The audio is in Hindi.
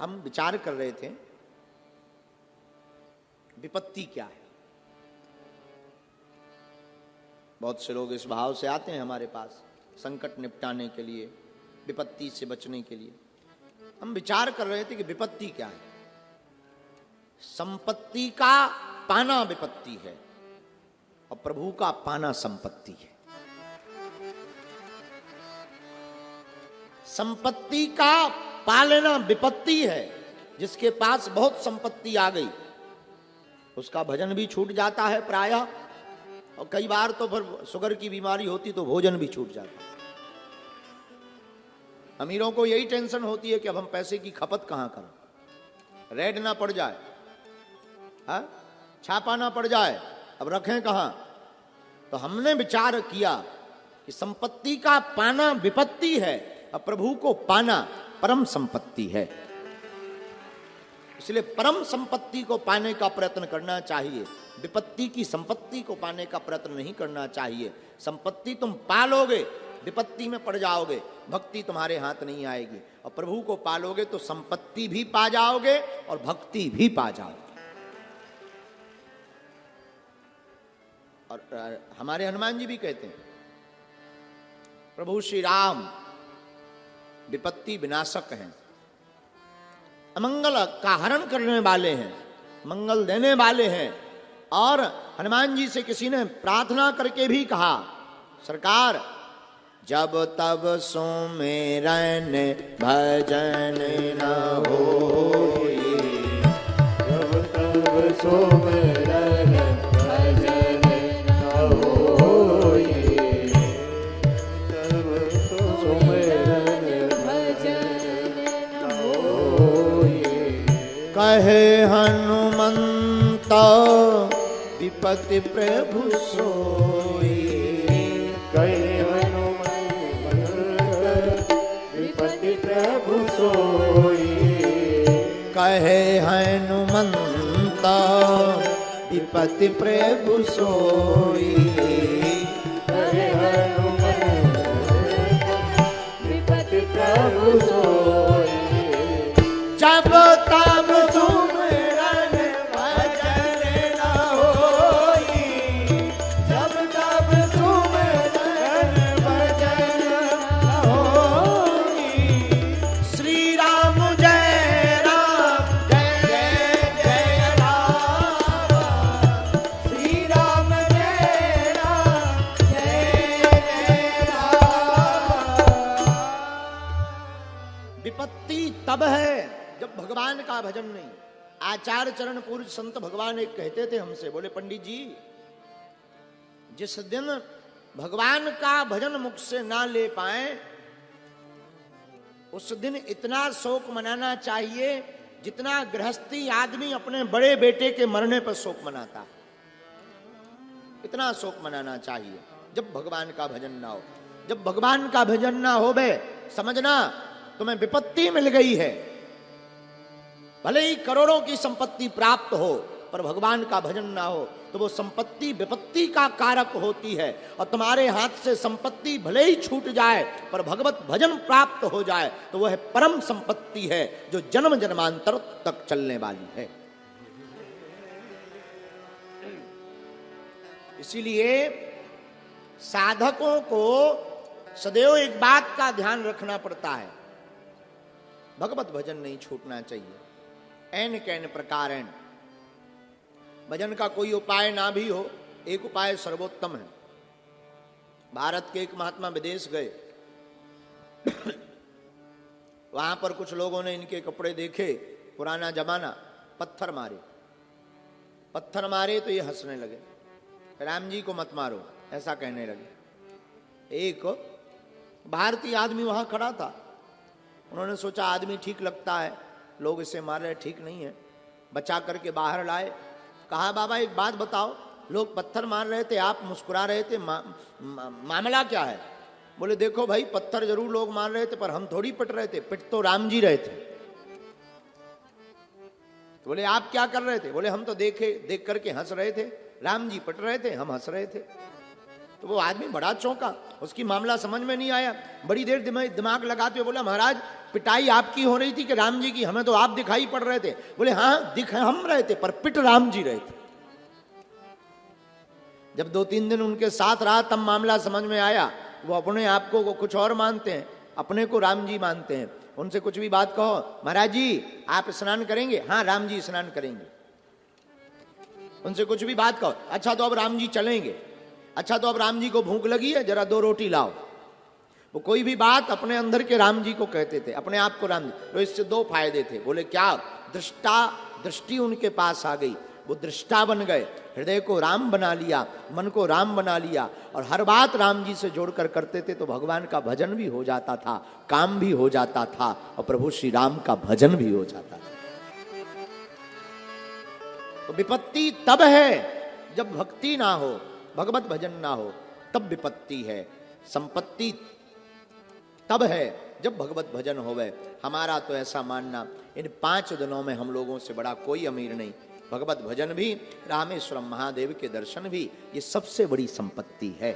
हम विचार कर रहे थे विपत्ति क्या है। बहुत से लोग इस भाव से आते हैं हमारे पास संकट निपटाने के लिए, विपत्ति से बचने के लिए। हम विचार कर रहे थे कि विपत्ति क्या है। संपत्ति का पाना विपत्ति है और प्रभु का पाना संपत्ति है। संपत्ति का पालना विपत्ति है। जिसके पास बहुत संपत्ति आ गई उसका भजन भी छूट जाता है प्रायः, और कई बार तो फिर शुगर की बीमारी होती तो भोजन भी छूट जाता है। अमीरों को यही टेंशन होती है कि अब हम पैसे की खपत कहां करें, रेड ना पड़ जाए, छापा ना पड़ जाए, अब रखें कहां। तो हमने विचार किया कि संपत्ति का पाना विपत्ति है और प्रभु को पाना परम संपत्ति है। इसलिए परम संपत्ति को पाने का प्रयत्न करना चाहिए, विपत्ति की संपत्ति को पाने का प्रयत्न नहीं करना चाहिए। संपत्ति तुम पालोगे, विपत्ति में पड़ जाओगे, भक्ति तुम्हारे हाथ नहीं आएगी। और प्रभु को पालोगे तो संपत्ति भी पा जाओगे और भक्ति भी पा जाओगे। और हमारे हनुमान जी भी कहते हैं प्रभु श्री राम विपत्ति विनाशक हैं, अमंगल का हरण करने वाले हैं, मंगल देने वाले हैं। और हनुमान जी से किसी ने प्रार्थना करके भी कहा, सरकार जब तब सुमिरन भजन न होई, जब तब सुमिरन भजन न होई, तब सुमिरन भजन न होई। कहे हनुमंत विपत्ति प्रभु सोई, कहे हनुमंत विपत्ति प्रभु सोई, कहे हनुमंत विपत्ति प्रभु सोई, कहे हनुमंत विपत्ति प्रभु सोई। जब तब सुमिरन भजन न होई, जब तब सुमिरन भजन न होई। श्री राम जय राम जय जय राम, श्री राम जय राम जय जय राम। विपत्ति तब है जब भगवान का भजन नहीं। आचार्य चरण पूर्व संत भगवान एक कहते थे हमसे, बोले पंडित जी जिस दिन भगवान का भजन मुख से ना ले पाए उस दिन इतना शोक मनाना चाहिए जितना गृहस्थी आदमी अपने बड़े बेटे के मरने पर शोक मनाता है। इतना शोक मनाना चाहिए जब भगवान का भजन ना हो। जब भगवान का भजन ना हो बे समझना तुम्हें विपत्ति मिल गई है। भले ही करोड़ों की संपत्ति प्राप्त हो पर भगवान का भजन ना हो तो वो संपत्ति विपत्ति का कारक होती है। और तुम्हारे हाथ से संपत्ति भले ही छूट जाए पर भगवत भजन प्राप्त हो जाए तो वह परम संपत्ति है जो जन्म जन्मांतर तक चलने वाली है। इसीलिए साधकों को सदैव एक बात का ध्यान रखना पड़ता है, भगवत भजन नहीं छूटना चाहिए। ऐन कैन प्रकारेण भजन का कोई उपाय ना भी हो, एक उपाय सर्वोत्तम है। भारत के एक महात्मा विदेश गए, वहां पर कुछ लोगों ने इनके कपड़े देखे, पुराना जमाना, पत्थर मारे। पत्थर मारे तो ये हंसने लगे, राम जी को मत मारो ऐसा कहने लगे। एक भारतीय आदमी वहां खड़ा था, उन्होंने सोचा आदमी ठीक लगता है, लोग इसे मार रहे, ठीक नहीं है, बचा करके बाहर लाए। कहा बाबा एक बात बताओ, लोग पत्थर मार रहे थे, आप मुस्कुरा रहे थे, मामला क्या है? बोले देखो भाई पत्थर जरूर लोग मार रहे थे पर हम थोड़ी पिट रहे थे, पिट तो राम जी रहे थे। तो बोले आप क्या कर रहे थे? बोले हम तो देख करके हंस रहे थे, राम जी पिट रहे थे, हम हंस रहे थे। तो वो आदमी बड़ा चौंका, उसकी मामला समझ में नहीं आया। बड़ी देर दिमाग लगाते हुए बोला, महाराज पिटाई आपकी हो रही थी कि राम जी की? हमें तो आप दिखाई पड़ रहे थे। बोले हाँ, दिख हम रहे थे पर पिट राम जी रहे थे। जब 2-3 दिन उनके साथ रहा तब मामला समझ में आया। वो अपने आप को कुछ और मानते हैं, अपने को राम जी मानते हैं। उनसे कुछ भी बात कहो, महाराज जी आप स्नान करेंगे? हाँ राम जी स्नान करेंगे। उनसे कुछ भी बात कहो, अच्छा तो अब राम जी चलेंगे, अच्छा तो अब राम जी को भूख लगी है, जरा 2 रोटी लाओ। वो कोई भी बात अपने अंदर के राम जी को कहते थे, अपने आप को राम जी। तो इससे 2 फायदे थे। बोले क्या? दृष्टि उनके पास आ गई, वो दृष्टा बन गए, हृदय को राम बना लिया, मन को राम बना लिया, और हर बात राम जी से जोड़कर करते थे तो भगवान का भजन भी हो जाता था, काम भी हो जाता था, और प्रभु श्री राम का भजन भी हो जाता था। तो विपत्ति तब है जब भक्ति ना हो, भगवत भजन ना हो, तब विपत्ति है। संपत्ति तब है जब भगवत भजन होवे। हमारा तो ऐसा मानना, इन 5 दिनों में हम लोगों से बड़ा कोई अमीर नहीं। भगवत भजन भी, रामेश्वरम महादेव के दर्शन भी, ये सबसे बड़ी संपत्ति है।